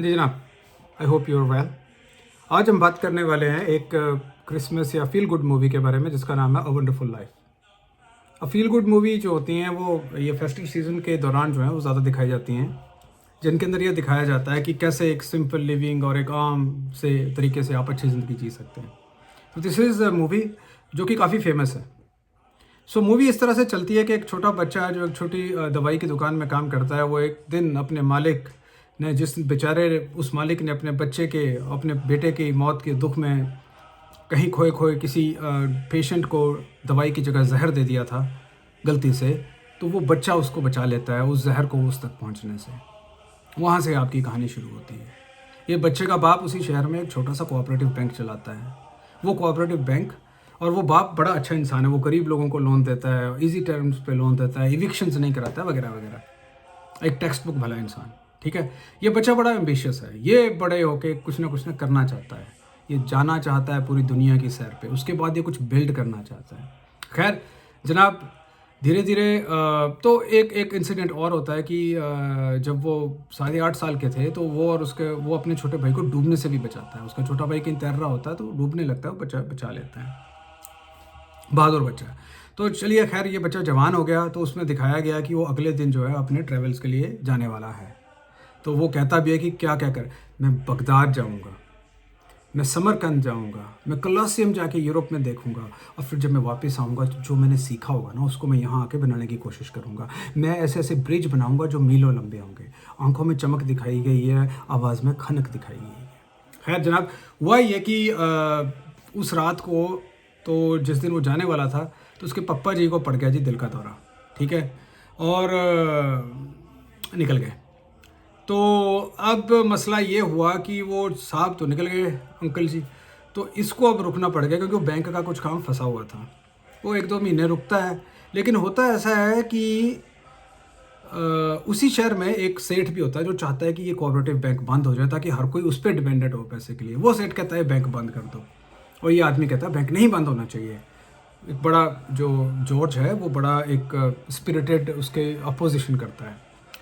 जी जनाब, I hope your well. आज हम बात करने वाले हैं एक क्रिसमस या फील गुड मूवी के बारे में जिसका नाम है a wonderful life. Feel good movie जो होती हैं वो ये फेस्टिव सीजन के दौरान जो है वो ज़्यादा दिखाई जाती हैं, जिनके अंदर ये दिखाया जाता है कि कैसे एक सिंपल लिविंग और एक आम से तरीके से आप अच्छी ज़िंदगी जी सकते हैं। तो दिस इज़ अ मूवी जो कि काफ़ी फेमस है। सो मूवी इस तरह से चलती है कि एक छोटा बच्चा है जो एक छोटी दवाई की दुकान में काम करता है। वो एक दिन अपने मालिक ने, जिस बेचारे उस मालिक ने अपने बच्चे के, अपने बेटे की मौत के दुख में कहीं खोए खोए किसी पेशेंट को दवाई की जगह जहर दे दिया था गलती से, तो वो बच्चा उसको बचा लेता है उस जहर को उस तक पहुंचने से। वहाँ से आपकी कहानी शुरू होती है। ये बच्चे का बाप उसी शहर में एक छोटा सा कोऑपरेटिव बैंक चलाता है। वो कोऑपरेटिव बैंक, और वो बाप बड़ा अच्छा इंसान है। वो गरीब लोगों को लोन देता है, इजी टर्म्स पे लोन देता है, इविक्शंस नहीं कराता है, वगैरह वगैरह। एक टेक्स्ट बुक भला इंसान, ठीक है। ये बच्चा बड़ा एम्बिशियस है। ये बड़े होके कुछ ना करना चाहता है। ये जाना चाहता है पूरी दुनिया की सैर पे। उसके बाद ये कुछ बिल्ड करना चाहता है। खैर जनाब, धीरे धीरे तो एक एक इंसिडेंट और होता है कि जब वो 8.5 साल के थे तो वो अपने छोटे भाई को डूबने से भी बचाता है। उसका छोटा भाई कहीं तैर रहा होता है तो डूबने लगता है, वो बचा लेता है। बहादुर बच्चा है। तो चलिए, खैर ये बच्चा जवान हो गया तो उसमें दिखाया गया कि वो अगले दिन जो है अपने ट्रेवल्स के लिए जाने वाला है। तो वो कहता भी है कि क्या क्या कर, मैं बगदाद जाऊंगा, मैं समरकंद जाऊंगा, मैं कोलोसियम जाके यूरोप में देखूंगा, और फिर जब मैं वापस आऊंगा तो जो मैंने सीखा होगा ना उसको मैं यहाँ आके बनाने की कोशिश करूंगा। मैं ऐसे ऐसे ब्रिज बनाऊंगा जो मीलों लंबे होंगे। आंखों में चमक दिखाई गई है, आवाज़ में खनक दिखाई गई है। खैर जनाब, हुआ ये कि उस रात को, तो जिस दिन वो जाने वाला था, तो उसके पप्पा जी को पड़ गया जी दिल का दौरा, ठीक है। और निकल गए। तो अब मसला ये हुआ कि वो साहब तो निकल गए, अंकल जी, तो इसको अब रुकना पड़ गया क्योंकि वो बैंक का कुछ काम फंसा हुआ था। वो 1-2 महीने रुकता है। लेकिन होता ऐसा है कि उसी शहर में एक सेठ भी होता है जो चाहता है कि ये कोऑपरेटिव बैंक बंद हो जाए ताकि हर कोई उस पर डिपेंडेंट हो पैसे के लिए। वो सेठ कहता है बैंक बंद कर दो, और ये आदमी कहता है बैंक नहीं बंद होना चाहिए। एक बड़ा जो जॉर्ज है वो बड़ा एक स्पिरिटेड उसके अपोजिशन करता है।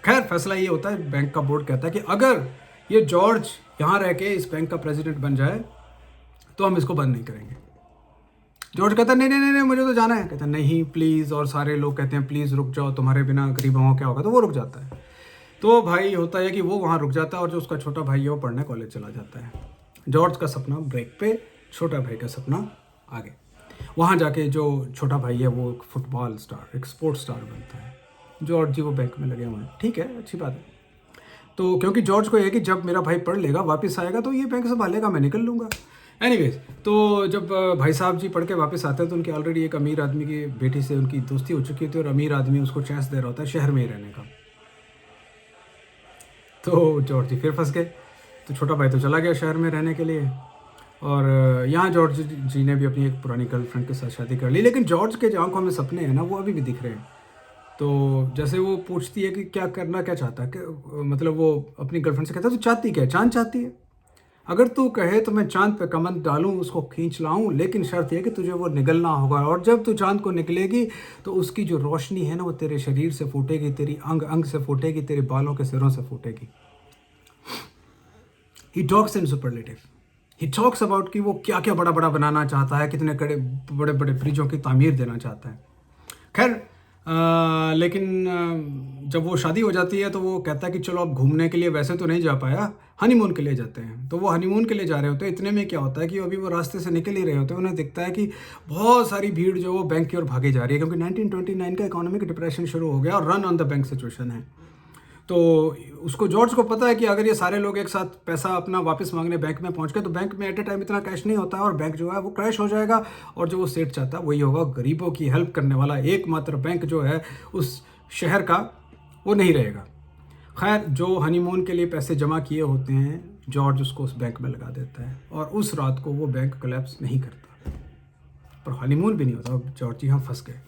खैर फैसला ये होता है, बैंक का बोर्ड कहता है कि अगर ये जॉर्ज यहाँ रह के इस बैंक का प्रेसिडेंट बन जाए तो हम इसको बंद नहीं करेंगे। जॉर्ज कहता है नहीं नहीं नहीं, मुझे तो जाना है। कहता है नहीं प्लीज़, और सारे लोग कहते हैं प्लीज़ रुक जाओ, तुम्हारे बिना गरीबों को क्या होगा। तो वो रुक जाता है। तो भाई होता है कि वो वहाँ रुक जाता है, और जो उसका छोटा भाई है वो पढ़ने कॉलेज चला जाता है। जॉर्ज का सपना ब्रेक पे, छोटा भाई का सपना आगे। वहाँ जाके जो छोटा भाई है वो एक फुटबॉल स्टार, एक स्पोर्ट्स स्टार बनता है। जॉर्ज जी वो बैंक में लगे हुए हैं, ठीक है, अच्छी बात है। तो क्योंकि जॉर्ज को ये है कि जब मेरा भाई पढ़ लेगा वापस आएगा तो ये बैंक संभालेगा, मैं निकल लूँगा। एनीवेज, तो जब भाई साहब जी पढ़ के वापस आते हैं तो उनकी ऑलरेडी एक अमीर आदमी की बेटी से उनकी दोस्ती हो चुकी थी, और अमीर आदमी उसको चांस दे रहा होता है शहर में ही रहने का। तो जॉर्ज जी फिर फंस गए। तो छोटा भाई तो चला गया शहर में रहने के लिए, और यहाँ जॉर्ज जी ने भी अपनी एक पुरानी गर्लफ्रेंड के साथ शादी कर ली। लेकिन जॉर्ज के जो आंखों में सपने हैं ना वो अभी भी दिख रहे हैं। तो जैसे वो पूछती है कि क्या करना क्या चाहता है, मतलब वो अपनी गर्लफ्रेंड से कहता है तू चाहती क्या है? चांद चाहती है? अगर तू कहे तो मैं चांद पे कमंद डालूं, उसको खींच लाऊं, लेकिन शर्त यह कि तुझे वो निगलना होगा। और जब तू चांद को निकलेगी तो उसकी जो रोशनी है ना वो तेरे शरीर से फूटेगी, तेरी अंग अंग से फूटेगी, तेरे बालों के सिरों से फूटेगी। He talks in superlative. He talks about कि वो क्या क्या बड़ा बड़ा बनाना चाहता है, कितने बड़े बड़े ब्रिजों की तामीर देना चाहता है। खैर लेकिन जब वो शादी हो जाती है तो वो कहता है कि चलो अब घूमने के लिए, वैसे तो नहीं जा पाया, हनीमून के लिए जाते हैं। तो वो हनीमून के लिए जा रहे होते हैं। इतने में क्या होता है कि अभी वो रास्ते से निकल ही रहे होते हैं, उन्हें दिखता है कि बहुत सारी भीड़ जो वो बैंक की ओर भागी जा रही है, क्योंकि 1929 का इकोनॉमिक डिप्रेशन शुरू हो गया और run on the bank situation है। तो उसको, जॉर्ज को पता है कि अगर ये सारे लोग एक साथ पैसा अपना वापस मांगने बैंक में पहुंच गए तो बैंक में एट ए टाइम इतना कैश नहीं होता है, और बैंक जो है वो क्रैश हो जाएगा। और जो वो सेठ चाहता है वही होगा, गरीबों की हेल्प करने वाला एकमात्र बैंक जो है उस शहर का, वो नहीं रहेगा। खैर जो हनीमून के लिए पैसे जमा किए होते हैं, जॉर्ज उसको उस बैंक में लगा देता है, और उस रात को वो बैंक कोलैप्स नहीं करता। पर हनीमून भी नहीं होता, जॉर्ज यहाँ फंस गए।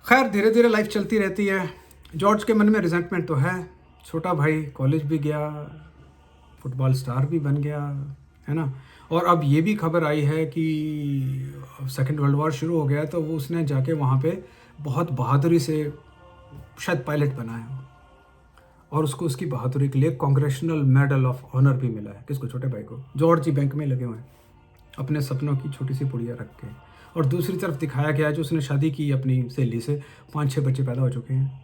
खैर धीरे धीरे लाइफ चलती रहती है। जॉर्ज के मन में रिजेंटमेंट तो है, छोटा भाई कॉलेज भी गया, फुटबॉल स्टार भी बन गया, है ना। और अब ये भी खबर आई है कि सेकेंड वर्ल्ड वॉर शुरू हो गया, तो वो उसने जाके वहाँ पे बहुत बहादुरी से शायद पायलट बना है। और उसको उसकी बहादुरी के लिए कांग्रेचुलर मेडल ऑफ ऑनर भी मिला है। किसको? छोटे भाई को। जॉर्ज ही बैंक में लगे हुए हैं अपने सपनों की छोटी सी पुड़िया रख के। और दूसरी तरफ दिखाया गया है जो उसने शादी की अपनी सहेली से, 5-6 बच्चे पैदा हो चुके हैं।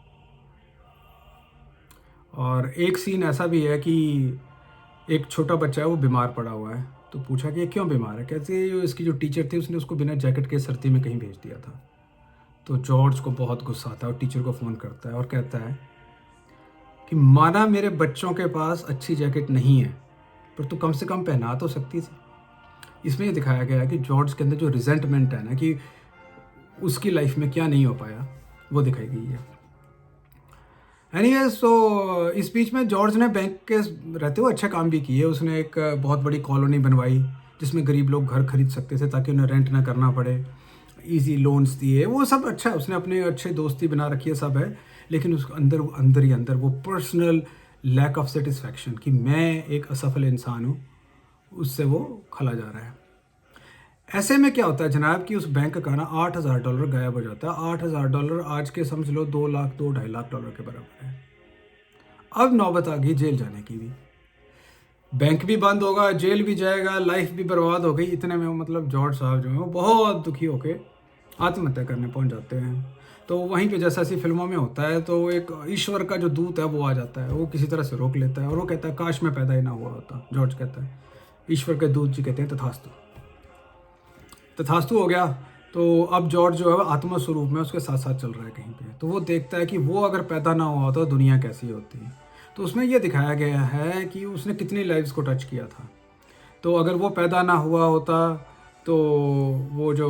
और एक सीन ऐसा भी है कि एक छोटा बच्चा है वो बीमार पड़ा हुआ है, तो पूछा कि ये क्यों बीमार है? कहते इसकी जो टीचर थी उसने उसको बिना जैकेट के सर्दी में कहीं भेज दिया था। तो जॉर्ज को बहुत गुस्सा आता है और टीचर को फ़ोन करता है और कहता है कि माना मेरे बच्चों के पास अच्छी जैकेट नहीं है, पर तू कम से कम पहना तो सकती थी। इसमें ये दिखाया गया है कि जॉर्ज के अंदर जो रिजेंटमेंट है ना, कि उसकी लाइफ में क्या नहीं हो पाया, वो दिखाई गई है। एनीवेज, तो इस बीच में जॉर्ज ने बैंक के रहते हुए अच्छे काम भी किए। उसने एक बहुत बड़ी कॉलोनी बनवाई जिसमें गरीब लोग घर खरीद सकते थे ताकि उन्हें रेंट ना करना पड़े, इजी लोन्स दिए, वो सब अच्छा। उसने अपने अच्छे दोस्ती बना रखी है, सब है। लेकिन उसके अंदर अंदर ही अंदर वो पर्सनल लैक ऑफ सेटिस्फैक्शन कि मैं एक असफल इंसान हूँ, उससे वो खला जा रहा है। ऐसे में क्या होता है जनाब कि उस बैंक का ना $8,000 गायब हो जाता है। $8,000 आज के समझ लो 2 लाख $2-2.5 लाख के बराबर है। अब नौबत आ गई जेल जाने की भी। बैंक भी बंद होगा, जेल भी जाएगा, लाइफ भी बर्बाद हो गई। इतने में मतलब जॉर्ज साहब जो है वो बहुत दुखी होके आत्महत्या करने पहुंच जाते हैं। तो वहीं पे जैसा ऐसी फिल्मों में होता है, तो एक ईश्वर का जो दूत है वो आ जाता है, वो किसी तरह से रोक लेता है और वो कहता है काश मैं पैदा ही ना हुआ होता। जॉर्ज कहता है, ईश्वर के दूत जी कहते हैं तथास्तु। तथास्तु हो गया। तो अब जॉर्ज जो है आत्मा स्वरूप में उसके साथ साथ चल रहा है कहीं पे। तो वो देखता है कि वो अगर पैदा ना हुआ तो दुनिया कैसी होती। तो उसमें ये दिखाया गया है कि उसने कितनी लाइव्स को टच किया था। तो अगर वो पैदा ना हुआ होता तो वो जो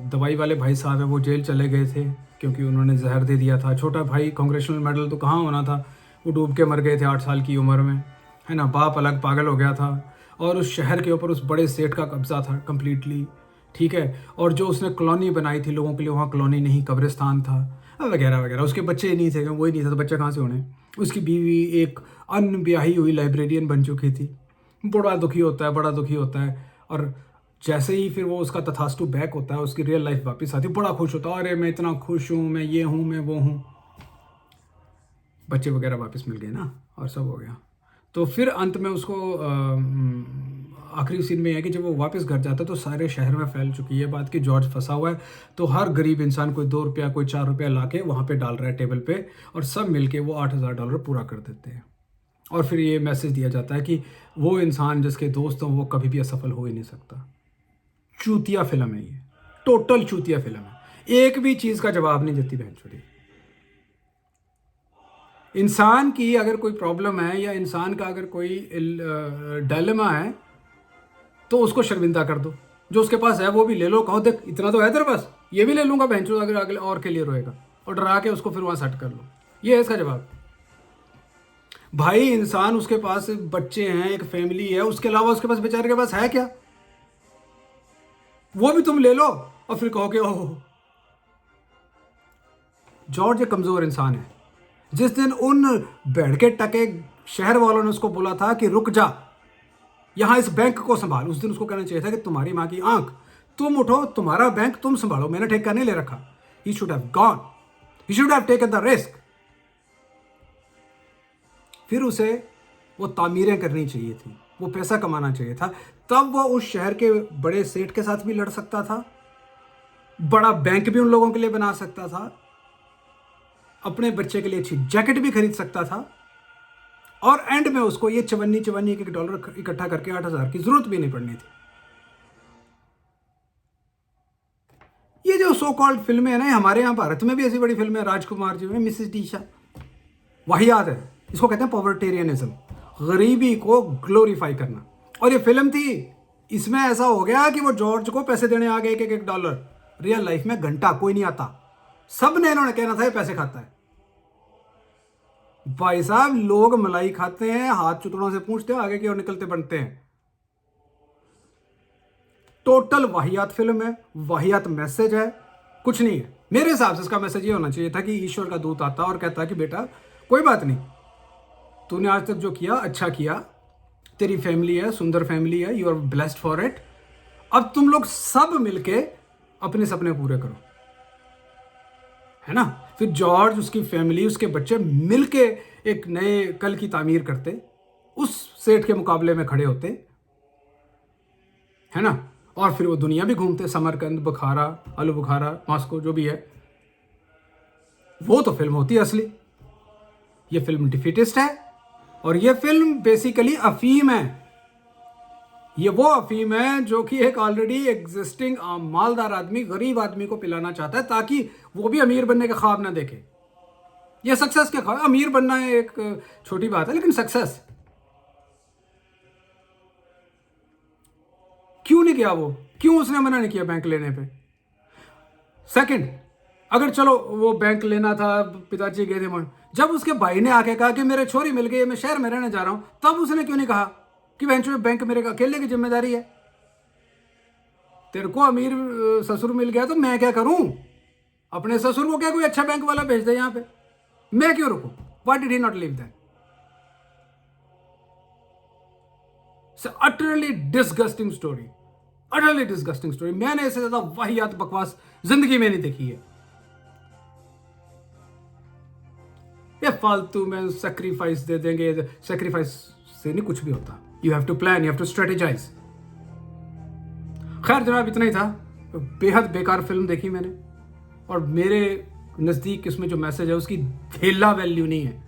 दवाई वाले भाई साहब है वो जेल चले गए थे क्योंकि उन्होंने जहर दे दिया था। छोटा भाई कांग्रेचुलर मेडल तो कहाँ होना था, वो डूब के मर गए थे 8 साल की उम्र में, है ना। बाप अलग पागल हो गया था और उस शहर के ऊपर उस बड़े सेठ का कब्जा था कम्प्लीटली, ठीक है। और जो उसने कॉलोनी बनाई थी लोगों के लिए, वहाँ कॉलोनी नहीं कब्रिस्तान था वगैरह वगैरह। उसके बच्चे ही नहीं थे, वही नहीं था तो बच्चे कहाँ से होने। उसकी बीवी एक अनब्याही हुई लाइब्रेरियन बन चुकी थी। बड़ा दुखी होता है, बड़ा दुखी होता है। और जैसे ही फिर वो उसका तथास्तु बैक होता है, उसकी रियल लाइफ वापस आती है, बड़ा खुश होता है, अरे मैं इतना खुश हूँ, मैं ये हूँ, मैं वो हूँ। बच्चे वगैरह वापस मिल गए ना और सब हो गया। तो फिर अंत में उसको आखिरी सीन में है कि जब वो वापस घर जाता है तो सारे शहर में फैल चुकी है बात कि जॉर्ज फंसा हुआ है। तो हर गरीब इंसान कोई 2 रुपया कोई 4 रुपया ला के वहाँ पर डाल रहा है टेबल पे, और सब मिल के वो $8,000 पूरा कर देते हैं। और फिर ये मैसेज दिया जाता है कि वो इंसान जिसके दोस्त हों वो कभी भी असफल हो ही नहीं सकता। चूतिया फिल्म है ये, टोटल चूतिया फिल्म है। एक भी चीज़ का जवाब नहीं देती बहन छोड़ी। इंसान की अगर कोई प्रॉब्लम है या इंसान का अगर कोई डायलेमा है तो उसको शर्मिंदा कर दो। जो उसके पास है वो भी ले लो, कहो देख इतना तो है तेरे पास, ये भी ले लूंगा बहन चोद अगर अगले और के लिए रोएगा, और डरा के उसको फिर वहां सेट कर लो। ये है इसका जवाब। भाई इंसान उसके पास बच्चे हैं, एक फैमिली है, उसके अलावा उसके पास बेचारे के पास है क्या? वो भी तुम ले लो और फिर कहोगे ओह। जॉर्ज एक कमजोर इंसान है। जिस दिन उन बैठ के टके शहर वालों ने उसको बोला था कि रुक जा, यहां इस बैंक को संभाल, उस दिन उसको कहना चाहिए था कि तुम्हारी मां की आंख, तुम उठो, तुम्हारा बैंक तुम संभालो, मैंने ठेका नहीं ले रखा। He should have gone, he should have taken the risk. फिर उसे वो तामीरें करनी चाहिए थी, वो पैसा कमाना चाहिए था। तब वो उस शहर के बड़े सेठ के साथ भी लड़ सकता था, बड़ा बैंक भी उन लोगों के लिए बना सकता था, अपने बच्चे के लिए अच्छी जैकेट भी खरीद सकता था, और एंड में उसको ये चवन्नी $1 इकट्ठा करके 8,000 की जरूरत भी नहीं पड़नी थी। ये जो सो कॉल्ड फिल्में है ना, हमारे यहाँ भारत में भी ऐसी बड़ी फिल्में, राजकुमार जी में मिसेस टीशा, वाहियात है। इसको कहते हैं पॉवर्टेरियनिज्म, गरीबी को ग्लोरीफाई करना। और ये फिल्म थी, इसमें ऐसा हो गया कि वो जॉर्ज को पैसे देने आ गए एक $1। रियल लाइफ में घंटा कोई नहीं आता, सब ने इन्होंने कहना था ये पैसे खाता है। भाई साहब लोग मलाई खाते हैं, हाथ चुतड़ों से पूछते हैं, आगे की ओर निकलते बनते हैं। टोटल वाहियात फिल्म है, वाहियात मैसेज है, कुछ नहीं है। मेरे हिसाब से इसका मैसेज ये होना चाहिए था कि ईश्वर का दूत आता और कहता कि बेटा कोई बात नहीं, तूने आज तक जो किया अच्छा किया, तेरी फैमिली है, सुंदर फैमिली है, you are blessed for it. अब तुम लोग सब मिलके अपने सपने पूरे करो, है ना। फिर जॉर्ज, उसकी फैमिली, उसके बच्चे मिलके एक नए कल की तामीर करते, उस सेठ के मुकाबले में खड़े होते, है ना। और फिर वो दुनिया भी घूमते, समरकंद, बुखारा, आलू बुखारा, मॉस्को, जो भी है। वो तो फिल्म होती है असली। ये फिल्म डिफीटिस्ट है, और ये फिल्म बेसिकली अफीम है। ये वो अफीम है जो कि एक ऑलरेडी एग्जिस्टिंग मालदार आदमी गरीब आदमी को पिलाना चाहता है, ताकि वो भी अमीर बनने के ख्वाब ना देखे। ये सक्सेस के ख्वाब, अमीर बनना है एक छोटी बात है, लेकिन सक्सेस क्यों नहीं किया वो, क्यों उसने मना नहीं किया बैंक लेने पे। सेकंड, अगर चलो वो बैंक लेना था, पिताजी गए थे मन, जब उसके भाई ने आके कहा कि मेरे छोरी मिल गई, मैं शहर में रहने जा रहा हूं, तब उसने क्यों नहीं कहा कि बैंक मेरे अकेले की जिम्मेदारी है। तेरे को अमीर ससुर मिल गया तो मैं क्या करूं, अपने ससुर को क्या कोई अच्छा बैंक वाला भेज दे यहां पे, मैं क्यों रुकूं। Why did he not leave that. Utterly disgusting story, utterly disgusting story. मैंने ऐसे ज्यादा वाहियात बकवास जिंदगी में नहीं देखी है। ये फालतू में सेक्रीफाइस दे देंगे, सेक्रीफाइस से नहीं कुछ भी होता। You have to plan, you have to strategize. खैर जनाब, इतना ही था। बेहद बेकार फिल्म देखी मैंने, और मेरे नज़दीक इसमें जो मैसेज है उसकी धेला वैल्यू नहीं है।